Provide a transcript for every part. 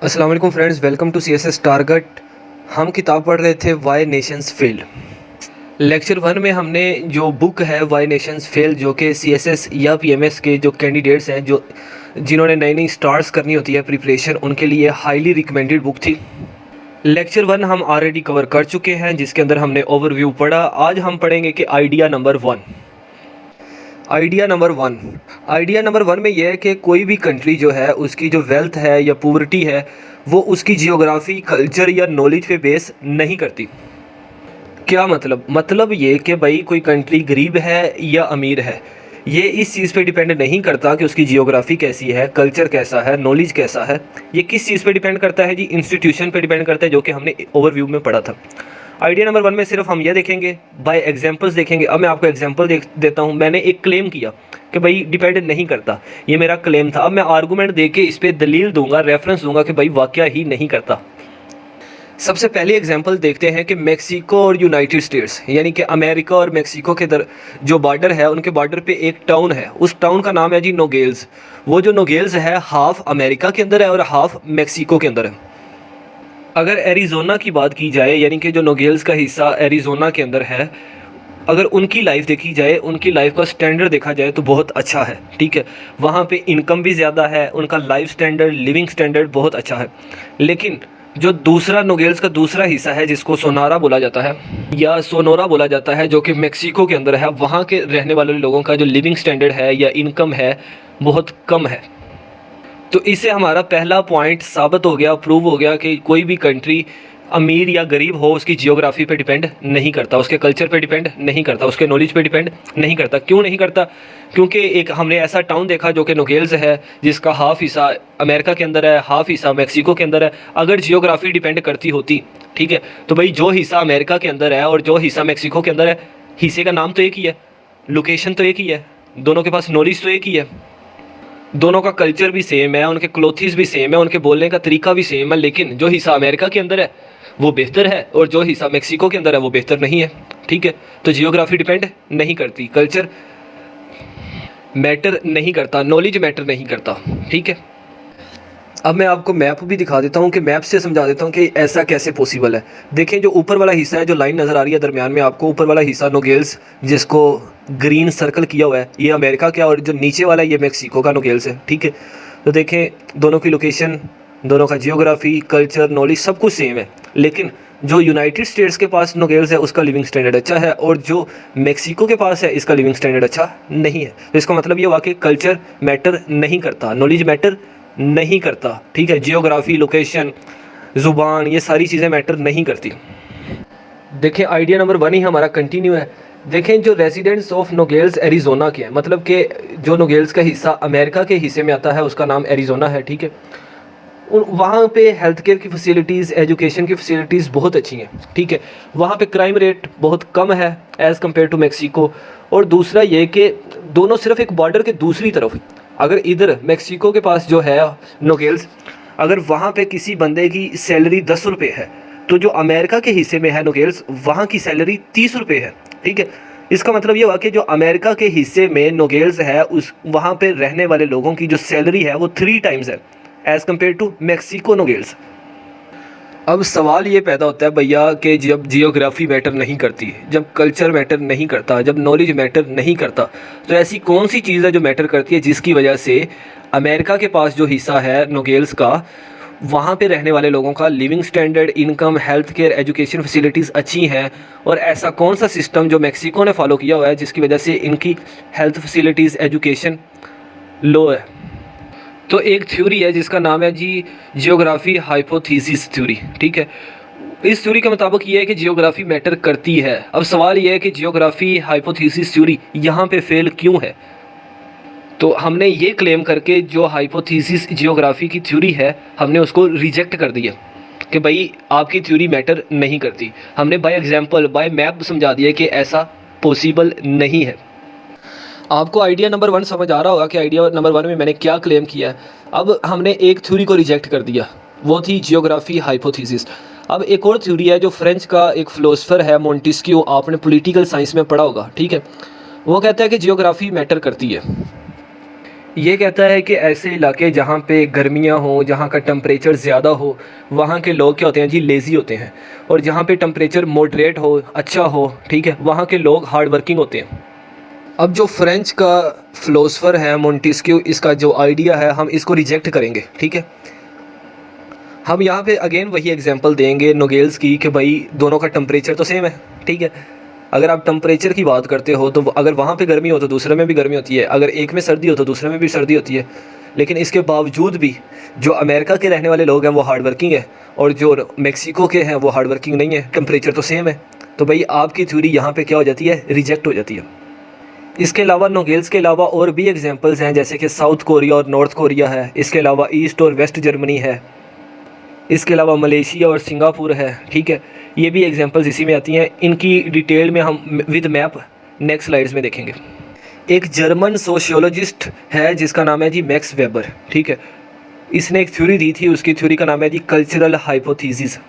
अस्सलाम वालेकुम friends, welcome to CSS Target. हम किताब पढ़ रहे थे वाई नेशंस फेल। लेक्चर 1 में हमने जो बुक है वाई नेशंस फेल, जो कि CSS या PMS के जो कैंडिडेट्स हैं, जो जिन्होंने नई नई स्टार्ट्स करनी होती है प्रिपरेशन, उनके लिए हाईली रिकमेंडेड बुक थी। लेक्चर 1 हम ऑलरेडी कवर कर चुके हैं, जिसके अंदर हमने ओवरव्यू पढ़ा। आज हम पढ़ेंगे कि आइडिया नंबर 1। आइडिया नंबर 1 में यह है कि कोई भी कंट्री जो है उसकी जो वेल्थ है या पुअर्टी है वो उसकी जियोग्राफी, कल्चर या नॉलेज पे बेस नहीं करती। क्या मतलब ये कि भाई कोई कंट्री गरीब है या अमीर है, ये इस चीज़ पे डिपेंड नहीं करता कि उसकी जियोग्राफी कैसी है, कल्चर कैसा है, नॉलेज कैसा है। ये किस चीज़ पे डिपेंड करता है जी? इंस्टीट्यूशन पे डिपेंड करता है, जो कि हमने ओवरव्यू में पढ़ा था। आइडिया नंबर 1 में सिर्फ हम ये देखेंगे, बाय एग्जांपल्स देखेंगे। अब मैं आपको एग्जांपल देता हूँ। मैंने एक क्लेम किया कि भाई डिपेंड नहीं करता, ये मेरा क्लेम था। अब मैं आर्गूमेंट दे के इस पर दलील दूंगा, रेफरेंस दूंगा कि भाई वाकया ही नहीं करता। सबसे पहले एग्जांपल देखते हैं कि मेक्सिको और यूनाइटेड स्टेट्स, यानी कि अमेरिका और मेक्सिको के जो बॉर्डर है, उनके बॉर्डर पे एक टाउन है। उस टाउन का नाम है जी नोगेल्स। वो जो नोगेल्स है हाफ अमेरिका के अंदर है और हाफ मेक्सिको के अंदर है। अगर एरिज़ोना की बात की जाए, यानी कि जो नोगेल्स का हिस्सा एरिज़ोना के अंदर है, अगर उनकी लाइफ देखी जाए, उनकी लाइफ का स्टैंडर्ड देखा जाए तो बहुत अच्छा है। ठीक है, वहाँ पे इनकम भी ज़्यादा है, उनका लाइफ स्टैंडर्ड, लिविंग स्टैंडर्ड बहुत अच्छा है। लेकिन जो दूसरा नोगेल्स का दूसरा हिस्सा है, जिसको सोनारा बोला जाता है या सोनोरा बोला जाता है, जो कि मेक्सिको के अंदर है, वहाँ के रहने वाले लोगों का जो लिविंग स्टैंडर्ड है या इनकम है बहुत कम है। तो इससे हमारा पहला पॉइंट साबित हो गया, प्रूव हो गया कि कोई भी कंट्री अमीर या गरीब हो, उसकी जियोग्राफी पे डिपेंड नहीं करता, उसके कल्चर पे डिपेंड नहीं करता, उसके नॉलेज पे डिपेंड नहीं करता। क्यों नहीं करता? क्योंकि एक हमने ऐसा टाउन देखा जो कि नोगेल्स है, जिसका हाफ हिस्सा अमेरिका के अंदर है, हाफ हिस्सा मेक्सिको के अंदर है। अगर जियोग्राफी डिपेंड करती होती, ठीक है, तो भाई जो हिस्सा अमेरिका के अंदर है और जो हिस्सा मेक्सिको के अंदर है, हिस्से का नाम तो एक ही है, लोकेशन तो एक ही है, दोनों के पास नॉलेज तो एक ही है, दोनों का कल्चर भी सेम है, उनके क्लोथीज भी सेम है, उनके बोलने का तरीका भी सेम है। लेकिन जो हिस्सा अमेरिका के अंदर है वो बेहतर है और जो हिस्सा मेक्सिको के अंदर है वो बेहतर नहीं है। ठीक है, तो जियोग्राफी डिपेंड नहीं करती, कल्चर मैटर नहीं करता, नॉलेज मैटर नहीं करता। ठीक है, अब मैं आपको मैप भी दिखा देता हूँ कि मैप से समझा देता हूँ कि ऐसा कैसे पॉसिबल है। देखें, जो ऊपर वाला हिस्सा है, जो लाइन नज़र आ रही है दरमियान में आपको, ऊपर वाला हिस्सा नोगेल्स, जिसको ग्रीन सर्कल किया हुआ है, ये अमेरिका का, और जो नीचे वाला ये मेक्सिको का नोगेल्स है। ठीक है, तो देखें दोनों की लोकेशन, दोनों का जियोग्राफी, कल्चर, नॉलेज सब कुछ सेम है। लेकिन जो यूनाइटेड स्टेट्स के पास नोगेल्स है उसका लिविंग स्टैंडर्ड अच्छा है, और जो मेक्सिको के पास है इसका लिविंग स्टैंडर्ड अच्छा नहीं है। तो इसका मतलब ये हुआ कि कल्चर मैटर नहीं करता, नॉलेज मैटर नहीं करता। ठीक है, जियोग्राफी, लोकेशन, ज़ुबान, ये सारी चीज़ें मैटर नहीं करती। देखें, आइडिया नंबर 1 ही हमारा कंटिन्यू है। देखें, जो रेजिडेंट्स ऑफ नोगेल्स एरिज़ोना के हैं, मतलब कि जो नोगेल्स का हिस्सा अमेरिका के हिस्से में आता है उसका नाम एरिज़ोना है। ठीक है, वहाँ पे हेल्थ केयर की फैसिलिटीज़, एजुकेशन की फैसिलिटीज़ बहुत अच्छी हैं। ठीक है, वहाँ पे क्राइम रेट बहुत कम है एज़ कम्पेयर टू मेक्सिको। और दूसरा ये कि दोनों सिर्फ एक बॉर्डर के दूसरी तरफ, अगर इधर मेक्सिको के पास जो है नोगेल्स, अगर वहाँ पे किसी बंदे की सैलरी 10 रुपये है, तो जो अमेरिका के हिस्से में है नोगेल्स, वहाँ की सैलरी 30 रुपये है। ठीक है, इसका मतलब ये हुआ कि जो अमेरिका के हिस्से में नोगेल्स है, उस वहाँ पे रहने वाले लोगों की जो सैलरी है वो 3 टाइम्स है एज़ कम्पेयर टू मेक्सिको नोगेल्स। अब सवाल ये पैदा होता है भैया कि जब जियोग्राफी मैटर नहीं करती, जब कल्चर मैटर नहीं करता, जब नॉलेज मैटर नहीं करता, तो ऐसी कौन सी चीज़ है जो मैटर करती है जिसकी वजह से अमेरिका के पास जो हिस्सा है नोगेल्स का, वहाँ पे रहने वाले लोगों का living standard, income, health care, education facilities अच्छी हैं, और ऐसा कौन सा सिस्टम जो मेक्सिको ने फॉलो किया हुआ है जिसकी वजह से इनकी हेल्थ फैसिलिटीज़, एजुकेशन लो है? तो एक थ्योरी है जिसका नाम है जी जियोग्राफी हाइपोथेसिस थ्योरी। ठीक है, इस थ्योरी के मुताबिक ये है कि जियोग्राफी मैटर करती है। अब सवाल ये है कि जियोग्राफी हाइपोथेसिस थ्योरी यहाँ पे फेल क्यों है? तो हमने ये क्लेम करके जो हाइपोथेसिस जियोग्राफी की थ्योरी है, हमने उसको रिजेक्ट कर दिया कि भाई आपकी थ्योरी मैटर नहीं करती। हमने बाय एग्जांपल, बाय मैप समझा दिया कि ऐसा पॉसिबल नहीं है। आपको आइडिया नंबर 1 समझ आ रहा होगा कि आइडिया नंबर 1 में मैंने क्या क्लेम किया है। अब हमने एक थ्योरी को रिजेक्ट कर दिया, वो थी जियोग्राफी हाइपोथेसिस। अब एक और थ्योरी है जो फ्रेंच का एक फिलोसफर है मोंटेस्क्यू, आपने पॉलिटिकल साइंस में पढ़ा होगा। ठीक है, वो कहता है कि जियोग्राफी मैटर करती है। ये कहता है कि ऐसे इलाके जहाँ पे गर्मियाँ हो, जहाँ का टेम्परेचर ज़्यादा हो, वहाँ के लोग क्या होते हैं जी, लेज़ी होते हैं। और जहाँ पे टेम्परेचर मॉडरेट हो, अच्छा हो, ठीक है, वहाँ के लोग हार्ड वर्किंग होते हैं। अब जो फ्रेंच का फ़िलोसफ़र है मोंटेस्क्यू, इसका जो आइडिया है हम इसको रिजेक्ट करेंगे, ठीक है। हम यहाँ पे अगेन वही एग्जांपल देंगे नोगेल्स की कि भाई दोनों का टेम्परेचर तो सेम है, ठीक है। अगर आप टेम्परेचर की बात करते हो तो अगर वहाँ पे गर्मी हो तो दूसरे में भी गर्मी होती है, अगर एक में सर्दी हो तो दूसरे में भी सर्दी होती है। लेकिन इसके बावजूद भी जो अमेरिका के रहने वाले लोग हैं वो हार्ड वर्किंग है और जो मेक्सिको के हैं वो हार्ड वर्किंग नहीं है, टेम्परेचर तो सेम है। तो भाई आपकी थ्योरी यहाँ पे क्या हो जाती है, रिजेक्ट हो जाती है। इसके अलावा नोगेल्स के अलावा और भी एग्जांपल्स हैं, जैसे कि साउथ कोरिया और नॉर्थ कोरिया है, इसके अलावा ईस्ट और वेस्ट जर्मनी है, इसके अलावा मलेशिया और सिंगापुर है, ठीक है। ये भी एग्जांपल्स इसी में आती हैं। इनकी डिटेल में हम विद मैप नेक्स्ट स्लाइड्स में देखेंगे। एक जर्मन सोशियोलॉजिस्ट है जिसका नाम है जी मैक्स वेबर, ठीक है। इसने एक थ्योरी दी थी, उसकी थ्योरी का नाम है जी कल्चरल हाइपोथेसिस।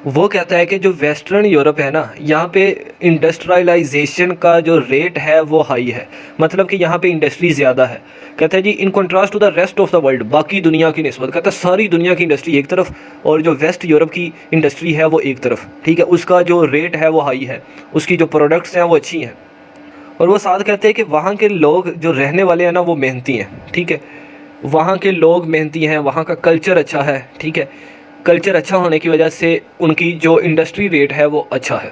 वो कहता है कि जो वेस्टर्न यूरोप है ना, यहाँ पे इंडस्ट्रियलाइजेशन का जो रेट है वो हाई है, मतलब कि यहाँ पे इंडस्ट्री ज़्यादा है। कहता है जी in contrast to the rest of the world, बाकी दुनिया की निस्बत, कहता है सारी दुनिया की इंडस्ट्री एक तरफ और जो वेस्ट यूरोप की इंडस्ट्री है वो एक तरफ, ठीक है। उसका जो रेट है वो हाई है, उसकी जो प्रोडक्ट्स हैं वो अच्छी हैं। और वो साथ कहते हैं कि वहाँ के लोग जो रहने वाले हैं ना वो मेहनती हैं, ठीक है। वहाँ के लोग मेहनती हैं, वहाँ का कल्चर अच्छा है, ठीक है। कल्चर अच्छा होने की वजह से उनकी जो इंडस्ट्री रेट है वो अच्छा है।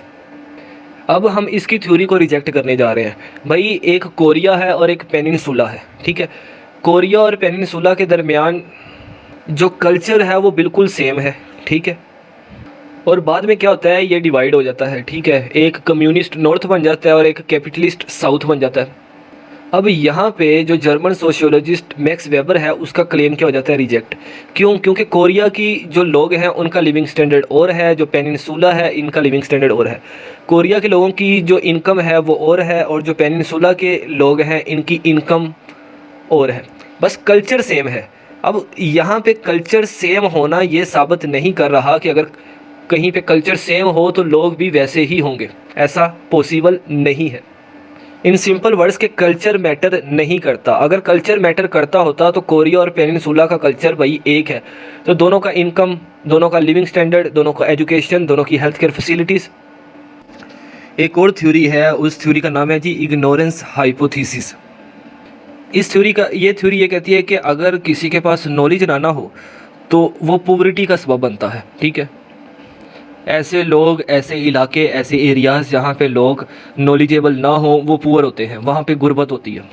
अब हम इसकी थ्योरी को रिजेक्ट करने जा रहे हैं। भाई एक कोरिया है और एक पेनिनसुला है, ठीक है। कोरिया और पेनिनसुला के दरमियान जो कल्चर है वो बिल्कुल सेम है, ठीक है। और बाद में क्या होता है, ये डिवाइड हो जाता है, ठीक है। एक कम्युनिस्ट नॉर्थ बन जाता है और एक कैपिटलिस्ट साउथ बन जाता है। अब यहाँ पे जो जर्मन सोशियोलॉजिस्ट मैक्स वेबर है उसका क्लेम क्या हो जाता है, रिजेक्ट। क्यों? क्योंकि कोरिया की जो लोग हैं उनका लिविंग स्टैंडर्ड और है, जो पेनिनसुला है इनका लिविंग स्टैंडर्ड और है। कोरिया के लोगों की जो इनकम है वो और है और जो पेनिनसुला के लोग हैं इनकी इनकम और है, बस कल्चर सेम है। अब यहाँ पे कल्चर सेम होना ये साबित नहीं कर रहा कि अगर कहीं पे कल्चर सेम हो तो लोग भी वैसे ही होंगे, ऐसा पॉसिबल नहीं है। इन सिंपल वर्ड्स के कल्चर मैटर नहीं करता। अगर कल्चर मैटर करता होता तो कोरिया और पेनिनसुला का कल्चर भाई एक है, तो दोनों का इनकम, दोनों का लिविंग स्टैंडर्ड, दोनों का एजुकेशन, दोनों की हेल्थ केयर फैसिलिटीज़। एक और थ्योरी है, उस थ्योरी का नाम है जी इग्नोरेंस हाइपोथेसिस। इस थ्योरी ये कहती है कि अगर किसी के पास नॉलेज ना हो तो वो पॉवर्टी का सबब बनता है, ठीक है। ऐसे लोग, ऐसे इलाके, ऐसे एरियाज़ जहाँ पे लोग नॉलेजेबल ना हो वो पुअर होते हैं, वहाँ पे गुर्बत होती है।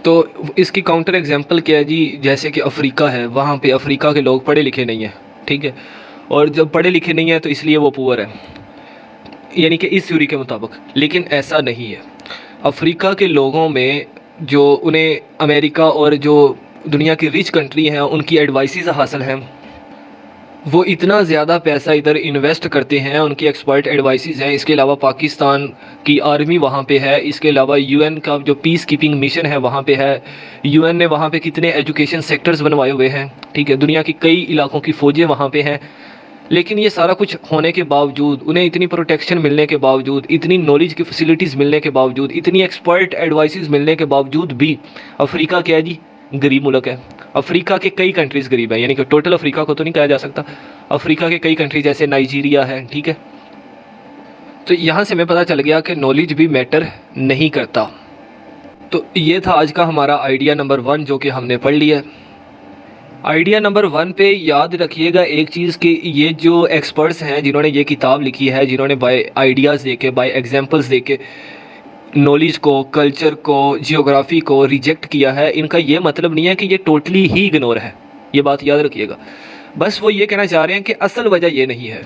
तो इसकी काउंटर एग्जांपल क्या है जी, जैसे कि अफ्रीका है, वहाँ पे अफ्रीका के लोग पढ़े लिखे नहीं हैं, ठीक है। और जब पढ़े लिखे नहीं हैं तो इसलिए वो पुअर है, यानी कि इस थ्योरी के मुताबिक। लेकिन ऐसा नहीं है। अफ्रीका के लोगों में जो उन्हें अमेरिका और जो दुनिया की रिच कंट्री हैं उनकी एडवाइसेस हासिल हैं, वो इतना ज़्यादा पैसा इधर इन्वेस्ट करते हैं, उनकी एक्सपर्ट एडवाइसेस हैं। इसके अलावा पाकिस्तान की आर्मी वहाँ पे है, इसके अलावा यूएन का जो पीस कीपिंग मिशन है वहाँ पे है। यूएन ने वहाँ पे कितने एजुकेशन सेक्टर्स बनवाए हुए हैं, ठीक है। दुनिया की कई इलाकों की फ़ौजें वहाँ पे हैं। लेकिन ये सारा कुछ होने के बावजूद, उन्हें इतनी प्रोटेक्शन मिलने के बावजूद, इतनी नॉलेज की फैसिलिटीज़ मिलने के बावजूद, इतनी एक्सपर्ट एडवाइसेस मिलने के बावजूद भी अफ्रीका क्या है जी, गरीब मुल्क है। अफ्रीका के कई कंट्रीज़ गरीब है, यानी कि टोटल अफ्रीका को तो नहीं कहा जा सकता। अफ्रीका के कई कंट्री जैसे नाइजीरिया है, ठीक है। तो यहाँ से हमें पता चल गया कि नॉलेज भी मैटर नहीं करता। तो ये था आज का हमारा आइडिया नंबर 1 जो कि हमने पढ़ लिया। आइडिया नंबर 1 पे याद रखिएगा एक चीज़ कि ये जो एक्सपर्ट्स हैं जिन्होंने ये किताब लिखी है, जिन्होंने बाय आइडियाज़ दे के, बाय एग्जाम्पल्स दे के नॉलेज को, कल्चर को, जियोग्राफी को रिजेक्ट किया है, इनका ये मतलब नहीं है कि ये टोटली ही इग्नोर है। ये बात याद रखिएगा। बस वो ये कहना चाह रहे हैं कि असल वजह ये नहीं है।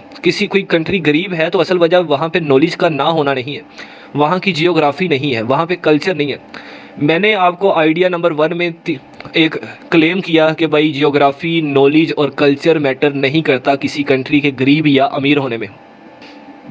कोई कंट्री गरीब है तो असल वजह वहाँ पे नॉलेज का ना होना नहीं है, वहाँ की जियोग्राफी नहीं है, वहाँ पे कल्चर नहीं है। मैंने आपको आइडिया नंबर 1 में एक क्लेम किया कि भाई जियोग्राफी, नॉलेज और कल्चर मैटर नहीं करता किसी कंट्री के गरीब या अमीर होने में।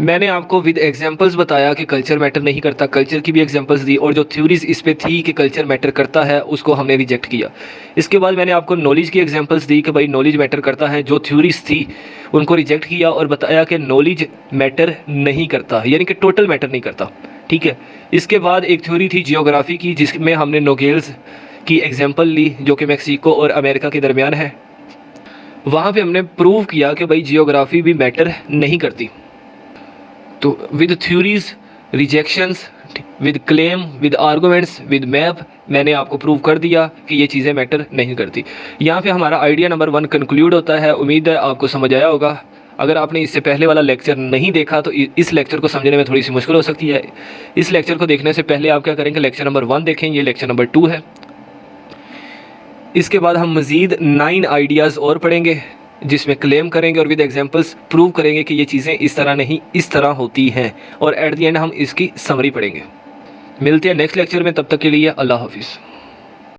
मैंने आपको विद एग्जांपल्स बताया कि कल्चर मैटर नहीं करता, कल्चर की भी एग्जांपल्स दी, और जो थ्योरीज इस पे थी कि कल्चर मैटर करता है उसको हमने रिजेक्ट किया। इसके बाद मैंने आपको नॉलेज की एग्जांपल्स दी कि भाई नॉलेज मैटर करता है, जो थ्योरीज थी उनको रिजेक्ट किया और बताया कि नॉलेज मैटर नहीं करता, यानी कि टोटल मैटर नहीं करता, ठीक है। इसके बाद एक थ्योरी थी जियोग्राफी की जिसमें हमने नोगेल्स की एग्जांपल ली जो कि मैक्सिको और अमेरिका के दरमियान है। वहाँ पे हमने प्रूव किया कि भाई जियोग्राफी भी मैटर नहीं करती। तो with theories, rejections, with claim, with arguments, with map मैंने आपको प्रूव कर दिया कि ये चीज़ें मैटर नहीं करती। यहाँ पे हमारा आइडिया नंबर 1 कंक्लूड होता है। उम्मीद है आपको समझ आया होगा। अगर आपने इससे पहले वाला लेक्चर नहीं देखा तो इस लेक्चर को समझने में थोड़ी सी मुश्किल हो सकती है। इस लेक्चर को देखने से पहले आप क्या करेंगे, लेक्चर नंबर 1 देखें, ये लेक्चर नंबर 2 है। इसके बाद हम मज़ीद 9 आइडियाज़ और पढ़ेंगे जिसमें क्लेम करेंगे और विद एग्जांपल्स प्रूव करेंगे कि ये चीज़ें इस तरह नहीं इस तरह होती हैं, और एट द एंड हम इसकी समरी पढ़ेंगे। मिलते हैं नेक्स्ट लेक्चर में, तब तक के लिए अल्लाह हाफिज़।